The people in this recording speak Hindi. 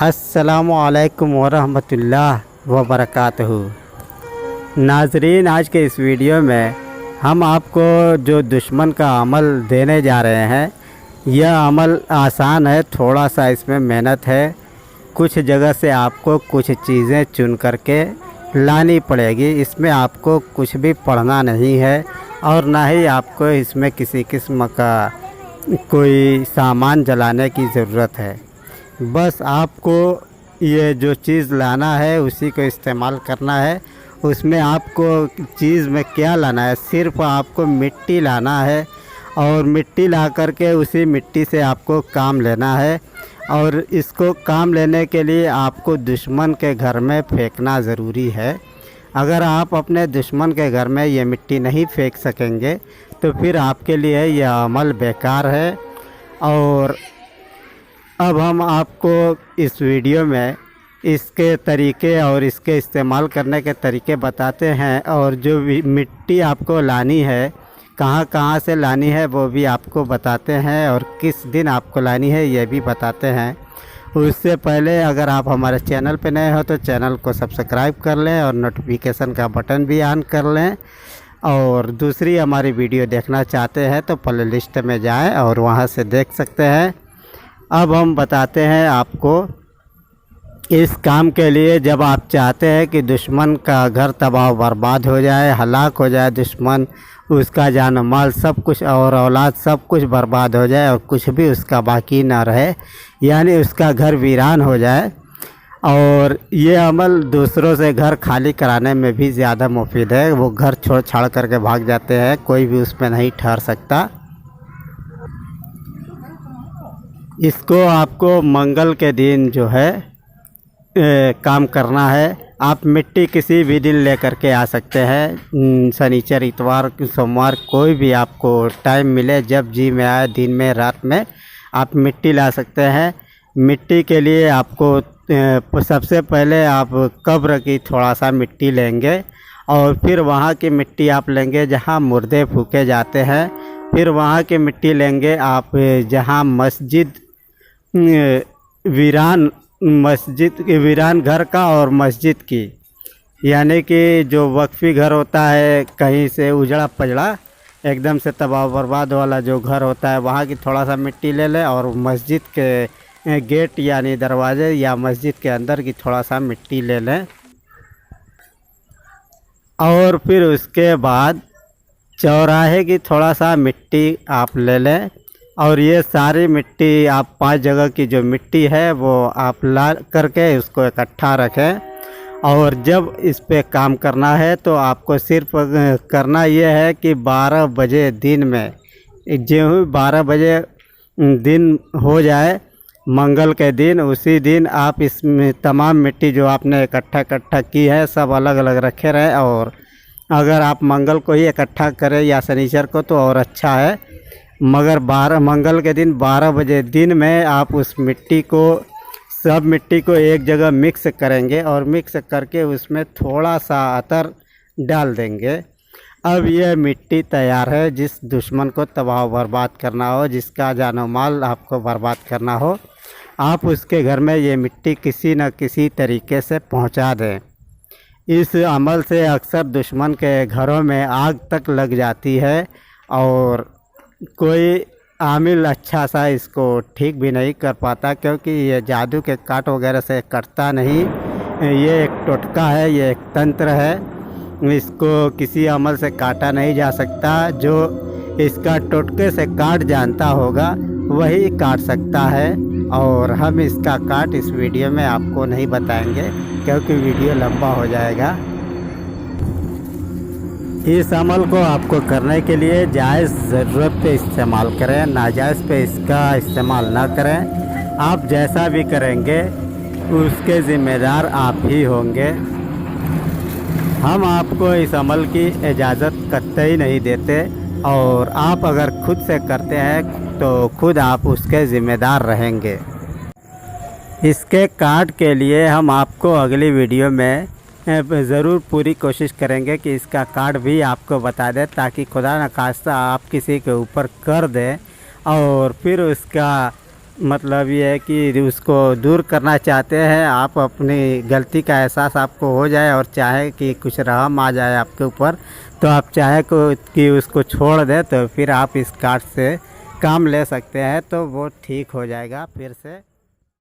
अस्सलामुअलैकुम वरहमतुल्लाह वबरकातुहू। नाजरीन, आज के इस वीडियो में हम आपको जो दुश्मन का अमल देने जा रहे हैं, यह अमल आसान है, थोड़ा सा इसमें मेहनत है। कुछ जगह से आपको कुछ चीज़ें चुन करके लानी पड़ेगी। इसमें आपको कुछ भी पढ़ना नहीं है और ना ही आपको इसमें किसी किस्म का कोई सामान जलाने की ज़रूरत है। बस आपको ये जो चीज़ लाना है उसी को इस्तेमाल करना है। उसमें आपको चीज़ में क्या लाना है, सिर्फ़ आपको मिट्टी लाना है और मिट्टी ला करके उसी मिट्टी से आपको काम लेना है। और इसको काम लेने के लिए आपको दुश्मन के घर में फेंकना ज़रूरी है। अगर आप अपने दुश्मन के घर में ये मिट्टी नहीं फेंक सकेंगे तो फिर आपके लिए यह अमल बेकार है। और अब हम आपको इस वीडियो में इसके तरीके और इसके इस्तेमाल करने के तरीके बताते हैं, और जो भी मिट्टी आपको लानी है, कहाँ कहाँ से लानी है वो भी आपको बताते हैं, और किस दिन आपको लानी है ये भी बताते हैं। उससे पहले अगर आप हमारे चैनल पर नए हो तो चैनल को सब्सक्राइब कर लें और नोटिफिकेशन का बटन भी ऑन कर लें। और दूसरी हमारी वीडियो देखना चाहते हैं तो प्ले लिस्ट में जाएं और वहां से देख सकते हैं। अब हम बताते हैं आपको इस काम के लिए। जब आप चाहते हैं कि दुश्मन का घर तबाह बर्बाद हो जाए, हलाक हो जाए दुश्मन, उसका जान माल सब कुछ और औलाद सब कुछ बर्बाद हो जाए और कुछ भी उसका बाकी ना रहे, यानी उसका घर वीरान हो जाए। और ये अमल दूसरों से घर खाली कराने में भी ज़्यादा मुफीद है। वो घर छोड़ छाड़ करके भाग जाते हैं, कोई भी उसमें नहीं ठहर सकता। इसको आपको मंगल के दिन जो है काम करना है। आप मिट्टी किसी भी दिन लेकर के आ सकते हैं, शनिचर इतवार सोमवार, कोई भी आपको टाइम मिले, जब जी में आए, दिन में रात में आप मिट्टी ला सकते हैं। मिट्टी के लिए आपको सबसे पहले आप कब्र की थोड़ा सा मिट्टी लेंगे और फिर वहाँ की मिट्टी आप लेंगे जहाँ मुर्दे फूके जाते हैं। फिर वहाँ की मिट्टी लेंगे आप जहाँ मस्जिद वीरान घर का और मस्जिद की, यानी कि जो वक्फी घर होता है, कहीं से उजड़ा पजड़ा एकदम से तबाह बर्बाद वाला जो घर होता है, वहाँ की थोड़ा सा मिट्टी ले लें। और मस्जिद के गेट यानी दरवाजे या मस्जिद के अंदर की थोड़ा सा मिट्टी ले लें। और फिर उसके बाद चौराहे की थोड़ा सा मिट्टी आप ले लें। और ये सारी मिट्टी आप 5 जगह की जो मिट्टी है वो आप ला करके उसको इकट्ठा रखें। और जब इस पे काम करना है तो आपको सिर्फ करना ये है कि 12 बजे दिन में, जो 12 बजे दिन हो जाए मंगल के दिन, उसी दिन आप इसमें तमाम मिट्टी जो आपने इकट्ठा की है सब अलग अलग रखे रहें। और अगर आप मंगल को ही इकट्ठा करें या शनिचर को तो और अच्छा है, मगर मंगल के दिन 12 बजे दिन में आप उस मिट्टी को, सब मिट्टी को एक जगह मिक्स करेंगे और मिक्स करके उसमें थोड़ा सा अतर डाल देंगे। अब यह मिट्टी तैयार है। जिस दुश्मन को तबाह बर्बाद करना हो, जिसका जानो माल आपको बर्बाद करना हो, आप उसके घर में ये मिट्टी किसी न किसी तरीके से पहुंचा दें। इस अमल से अक्सर दुश्मन के घरों में आग तक लग जाती है और कोई आमिल अच्छा सा इसको ठीक भी नहीं कर पाता, क्योंकि ये जादू के काट वगैरह से कटता नहीं। ये एक टोटका है, ये एक तंत्र है, इसको किसी अमल से काटा नहीं जा सकता। जो इसका टोटके से काट जानता होगा वही काट सकता है। और हम इसका काट इस वीडियो में आपको नहीं बताएंगे क्योंकि वीडियो लंबा हो जाएगा। इस अमल को आपको करने के लिए जायज़ ज़रूरत पे इस्तेमाल करें, नाजायज़ पे इसका इस्तेमाल ना करें। आप जैसा भी करेंगे उसके ज़िम्मेदार आप ही होंगे। हम आपको इस अमल की इजाज़त कतई नहीं देते, और आप अगर खुद से करते हैं तो खुद आप उसके ज़िम्मेदार रहेंगे। इसके काट के लिए हम आपको अगली वीडियो में ज़रूर पूरी कोशिश करेंगे कि इसका कार्ड भी आपको बता दें, ताकि खुदा न खास्ता आप किसी के ऊपर कर दें और फिर उसका मतलब ये है कि उसको दूर करना चाहते हैं आप, अपनी गलती का एहसास आपको हो जाए और चाहे कि कुछ रहम आ जाए आपके ऊपर, तो आप चाहे को कि उसको छोड़ दें, तो फिर आप इस कार्ड से काम ले सकते हैं, तो वो ठीक हो जाएगा फिर से।